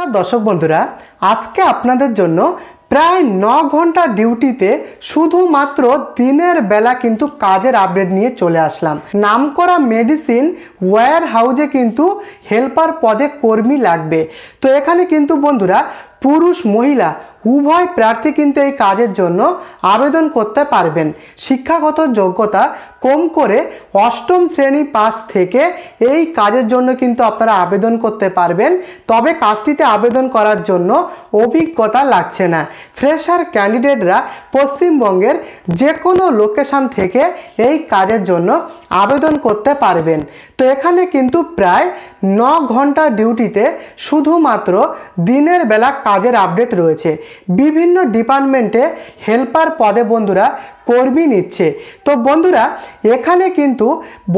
नमस्कार दर्शक बंधुरा आज के आपनादेर जोन्नो प्राय 9 घंटा डिউটিতে শুধুমাত্র দিনের বেলা কিন্তু কাজের আপডেট নিয়ে চলে আসলাম। নামকরা মেডিসিন ওয়্যার হাউসে কিন্তু হেল্পার পদে কর্মী লাগবে। তো এখানে কিন্তু বন্ধুরা পুরুষ মহিলা উভয় প্রার্থী কিন্তু এই কাজের জন্য আবেদন করতে পারবেন। শিক্ষাগত যোগ্যতা কম করে অষ্টম শ্রেণী পাস থেকে এই কাজের জন্য কিন্তু আপনারা আবেদন করতে পারবেন। তবে কাজটিতে আবেদন করার জন্য অভিজ্ঞতা লাগছে না। ফ্রেশার ক্যান্ডিডেটরা পশ্চিমবঙ্গের যে কোনো লোকেশন থেকে এই কাজের জন্য আবেদন করতে পারবেন। তো এখানে কিন্তু প্রায় 9 ঘন্টা ডিউটিতে শুধুমাত্র দিনের বেলা কাজের আপডেট রয়েছে। বিভিন্ন ডিপার্টমেন্টে হেল্পার পদে বন্ধুরা কর্মী নিচ্ছে। তো বন্ধুরা এখানে কিন্তু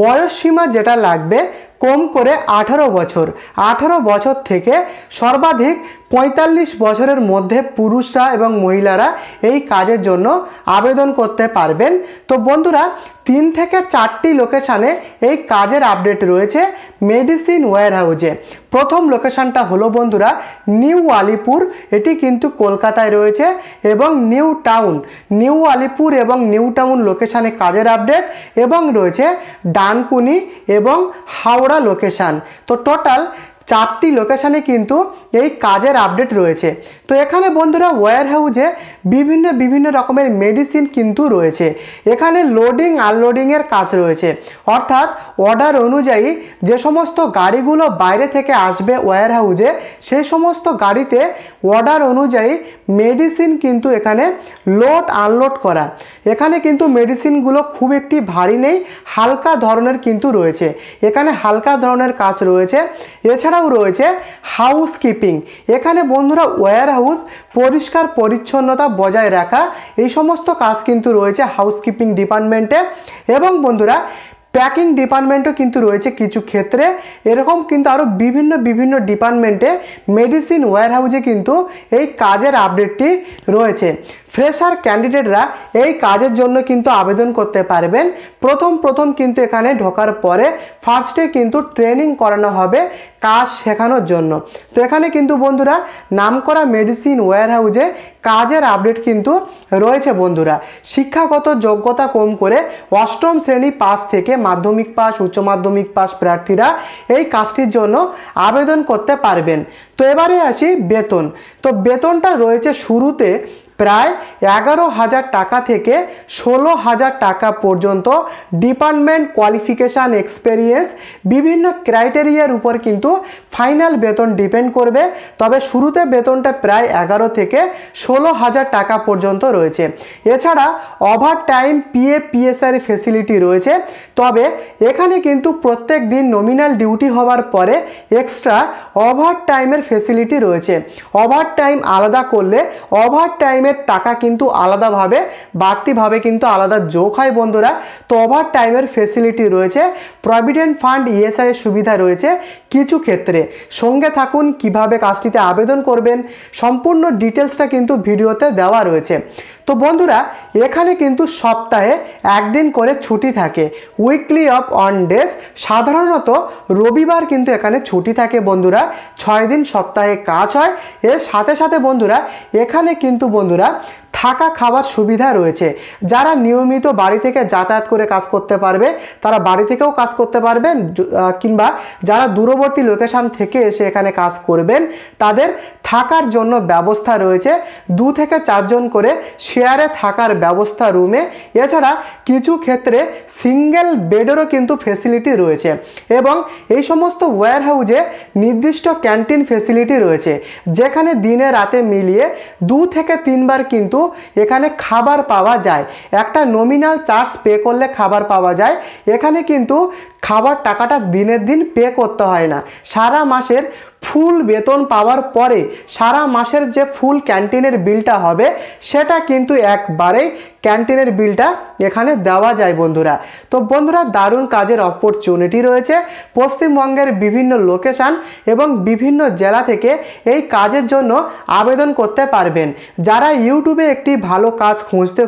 বয়স সীমা যেটা লাগবে কম করে 18 বছর, 18 বছর থেকে সর্বাধিক 45 বছরের মধ্যে পুরুষরা এবং মহিলারা এই কাজের জন্য আবেদন করতে পারবেন। তো বন্ধুরা 3 থেকে 4টি লোকেশানে এই কাজের আপডেট রয়েছে মেডিসিন ওয়্যার হাউসে। প্রথম লোকেশনটা হলো বন্ধুরা নিউ আলিপুর, এটি কিন্তু কলকাতায় রয়েছে, এবং নিউ টাউন, নিউ আলিপুর এবং নিউ টাউন লোকেশানে কাজের আপডেট, এবং রয়েছে ডানকুনি এবং হাওড়া লোকেশান। তো টোটাল 4টি লোকেশানে কিন্তু এই কাজের আপডেট রয়েছে। তো এখানে বন্ধুরা ওয়্যার হাউসে বিভিন্ন রকমের মেডিসিন কিন্তু রয়েছে। এখানে লোডিং আনলোডিংয়ের কাজ রয়েছে, অর্থাৎ অর্ডার অনুযায়ী যে সমস্ত গাড়িগুলো বাইরে থেকে আসবে ওয়্যার হাউসে সেই সমস্ত গাড়িতে অর্ডার অনুযায়ী মেডিসিন কিন্তু এখানে লোড আনলোড করা। এখানে কিন্তু মেডিসিনগুলো খুব একটি ভারী নেই, হালকা ধরনের কিন্তু রয়েছে। এখানে হালকা ধরনের কাজ রয়েছে। এছাড়াও রয়েছে হাউসকিপিং। এখানে বন্ধুরা ওয়্যার হাউস পরিষ্কার পরিচ্ছন্নতা বজায় রাখা, এই সমস্ত কাজ কিন্তু রয়েছে হাউসকিপিং ডিপার্টমেন্টে। এবং বন্ধুরা প্যাকিং ডিপার্টমেন্টও কিন্তু রয়েছে কিছু ক্ষেত্রে। এরকম কিন্তু আরও বিভিন্ন ডিপার্টমেন্টে মেডিসিন ওয়্যার হাউসে কিন্তু এই কাজের আপডেটটি রয়েছে। ফ্রেশার ক্যান্ডিডেটরা এই কাজের জন্য কিন্তু আবেদন করতে পারবেন। প্রথম কিন্তু এখানে ঢোকার পরে ফার্স্টে কিন্তু ট্রেনিং করানো হবে কাজ শেখানোর জন্য। তো এখানে কিন্তু বন্ধুরা নামকরা মেডিসিন ওয়্যার হাউসে কাজের আপডেট কিন্তু রয়েছে বন্ধুরা। শিক্ষাগত যোগ্যতা কম করে অষ্টম শ্রেণী পাস থেকে মাধ্যমিক পাস, উচ্চ মাধ্যমিক পাস প্রার্থীরা এই কাজটির জন্য আবেদন করতে পারবেন। তো এবারে আসি বেতন। তো বেতনটা রয়েছে শুরুতে প্রায় 11,000 টাকা থেকে 16,000 টাকা পর্যন্ত। ডিপার্টমেন্ট কোয়ালিফিকেশান এক্সপেরিয়েন্স বিভিন্ন ক্রাইটেরিয়ার উপর কিন্তু ফাইনাল বেতন ডিপেন্ড করবে। তবে শুরুতে বেতনটা প্রায় 11 থেকে 16,000 টাকা পর্যন্ত রয়েছে। এছাড়া ওভার টাইম পিএফ ফেসিলিটি রয়েছে। তবে এখানে কিন্তু প্রত্যেক দিন নমিনাল ডিউটি হওয়ার পরে এক্সট্রা ওভার টাইমের ফেসিলিটি রয়েছে। ওভার টাইম আলাদা করলে ওভার টাইম টাকা কিন্তু আলাদাভাবে বাড়তিভাবে কিন্তু আলাদা যোগ হয় বন্ধুরা। তো ওভার টাইমের ফেসিলিটি রয়েছে। প্রভিডেন্ট ফান্ড ইএসআই এর সুবিধা রয়েছে কিছু ক্ষেত্রে। সঙ্গে থাকুন, কিভাবে কাজটিতে আবেদন করবেন সম্পূর্ণ ডিটেলসটা কিন্তু ভিডিওতে দেওয়া রয়েছে। তো বন্ধুরা এখানে কিন্তু সপ্তাহে একদিন করে ছুটি থাকে, উইকলি অফ অন ডেজ। সাধারণত রবিবার কিন্তু এখানে ছুটি থাকে বন্ধুরা। 6 দিন সপ্তাহে কাজ হয়। এর সাথে বন্ধুরা এখানে কিন্তু বন্ধুরা থাকা খাবার সুবিধা রয়েছে। যারা নিয়মিত বাড়ি থেকে যাতায়াত করে কাজ করতে পারবে তারা বাড়ি থেকেও কাজ করতে পারবেন, কিংবা যারা দূরবর্তী লোকেশন থেকে এসে এখানে কাজ করবেন তাদের থাকার জন্য ব্যবস্থা রয়েছে। 2 থেকে 4 জন করে শেয়ারে থাকার ব্যবস্থা রুমে। এছাড়া কিছু ক্ষেত্রে সিঙ্গেল বেডেরও কিন্তু ফেসিলিটি রয়েছে। এবং এই সমস্ত ওয়্যার হাউসে নির্দিষ্ট ক্যান্টিন ফেসিলিটি রয়েছে, যেখানে দিনে রাতে মিলিয়ে 2 থেকে 3 বার কিন্তু এখানে খাবার পাওয়া যায়। একটা নমিনাল চার্জ পে করলে খাবার পাওয়া যায়। এখানে কিন্তু খাবার টাকাটা দিনের দিন পে করতে হয় না। সারা মাসের ফুল বেতন পাওয়ার পরে সারা মাসের যে ফুল ক্যান্টিনের বিলটা হবে সেটা কিন্তু একবারেই ক্যান্টিনের বিলটা এখানে দেওয়া যায় বন্ধুরা। তো বন্ধুরা দারুণ কাজের অপরচুনিটি রয়েছে। পশ্চিমবঙ্গের বিভিন্ন লোকেশান এবং বিভিন্ন জেলা থেকে এই কাজের জন্য আবেদন করতে পারবেন। যারা ইউটিউবে একটি ভালো কাজ খুঁজতে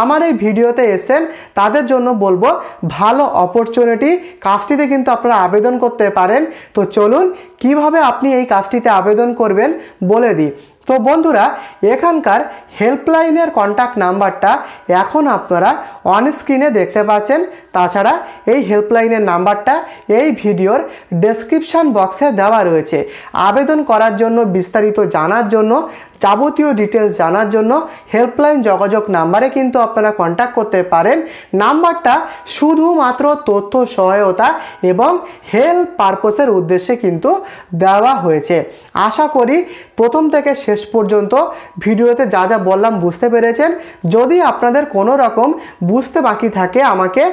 আমার এই ভিডিওতে এসেছেন তাদের জন্য বলবো ভালো অপরচুনিটি, কাজটিতে কিন্তু আপনারা আবেদন করতে পারেন। তো চলুন কিভাবে কিভাবে আপনি এই কাজটিতে আবেদন করবেন বলে দিই। তো বন্ধুরা, এখানকার হেল্পলাইনের কন্ট্যাক্ট নাম্বারটা এখন আপনারা অন স্ক্রিনে দেখতে পাচ্ছেন। তাছাড়া এই হেল্পলাইনের নাম্বারটা এই ভিডিওর ডেসক্রিপশান বক্সে দেওয়া রয়েছে। আবেদন করার জন্য, বিস্তারিত জানার জন্য, যাবতীয় ডিটেলস জানার জন্য হেল্পলাইন যোগাযোগ নাম্বারে কিন্তু আপনারা কন্ট্যাক্ট করতে পারেন। নাম্বারটা শুধুমাত্র তথ্য সহায়তা এবং হেল্প পারপোসের উদ্দেশ্যে কিন্তু দেওয়া হয়েছে। আশা করি প্রথম থেকে শেষ পর্যন্ত ভিডিওতে যা যা বললাম বুঝতে পেরেছেন। যদি আপনাদের কোনো রকম বুঝতে বাকি থাকে আমাকে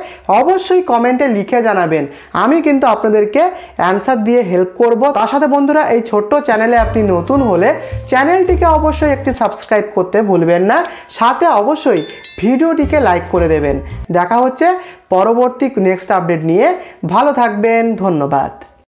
অবশ্যই কমেন্টে লিখে জানাবেন। আমি কিন্তু আপনাদেরকে অ্যান্সার দিয়ে হেল্প করব। তার সাথে বন্ধুরা, এই ছোট্ট চ্যানেলে আপনি নতুন হলে চ্যানেলটিকে অবশ্যই একটি সাবস্ক্রাইব করতে ভুলবেন না। সাথে অবশ্যই ভিডিওটিকে লাইক করে দেবেন। দেখা হচ্ছে পরবর্তী নেক্সট আপডেট নিয়ে। ভালো থাকবেন, ধন্যবাদ।